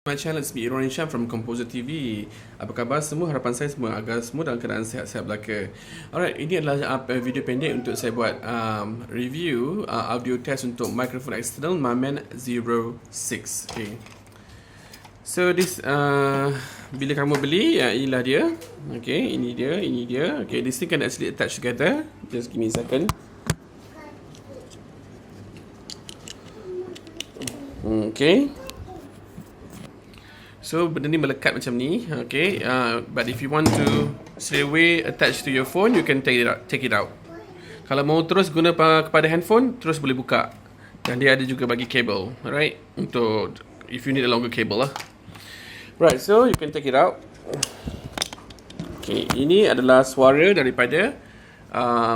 My channel is me, Irwan Hisham from Composer TV. Apa khabar semua? Harapan saya semua agar semua dalam keadaan sihat-sihat belaka. Alright, ini adalah video pendek untuk saya buat review audio test untuk microphone external Mamen 06. Okay. So this bila kamu beli, inilah dia. Okay, ini dia. Okay, this thing can actually attach together. Just give me a second. Okay. So benda ni melekat macam ni, okay. But if you want to straight away attach to your phone, you can take it out. Kalau mau terus guna kepada handphone, terus boleh buka. Dan dia ada juga bagi kabel, alright. Untuk if you need a longer cable lah. Right, so you can take it out. Okay, ini adalah suara daripada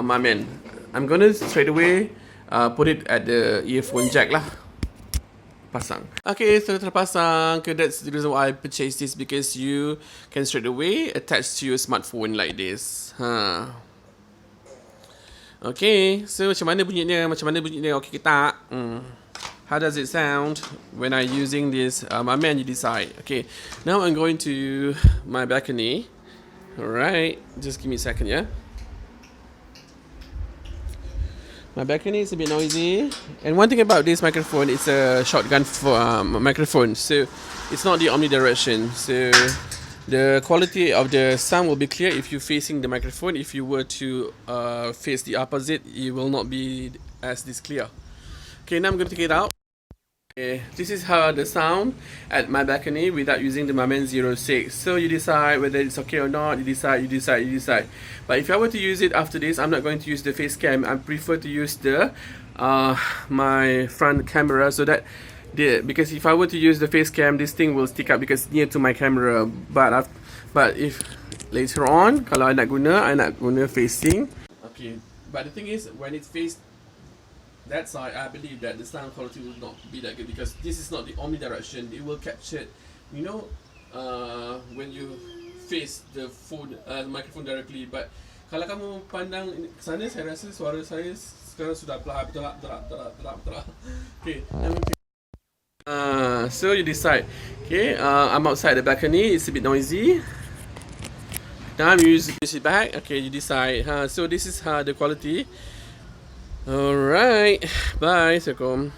Mamen. I'm gonna straight away put it at the earphone jack lah. Pasang. Okay, so terpasang. Okay, that's the reason why I purchased this, because you can straight away attach to your smartphone like this. Okay, so macam mana bunyinya? Okay ke tak? How does it sound when I using this Mamen? You decide. Okay, now I'm going to my balcony. Alright, just give me a second, yeah. My balcony is a bit noisy, and one thing about this microphone, it's a shotgun microphone, so it's not the omnidirection. So the quality of the sound will be clear if you're facing the microphone. If you were to face the opposite, it will not be as this clear. Okay, now I'm going to take it out. Okay, this is how the sound at my balcony without using the Mamen 06. So you decide whether it's okay or not. You decide. But if I were to use it after this, I'm not going to use the face cam. I prefer to use the my front camera, so that because if I were to use the face cam, this thing will stick up because near to my camera. But if later on, kalau I nak guna facing. Okay, but the thing is, when it's faced that side, I believe that the sound quality will not be that good, because this is not the omnidirection. It will capture, when you face the phone, microphone directly. But kalau kamu pandang ke sana, saya rasa suara saya sekarang sudah betul. Okay, so you decide. Okay, I'm outside the balcony. It's a bit noisy. Now I'm using it back. Okay, you decide. So this is the quality. Alright, bye. Assalamualaikum.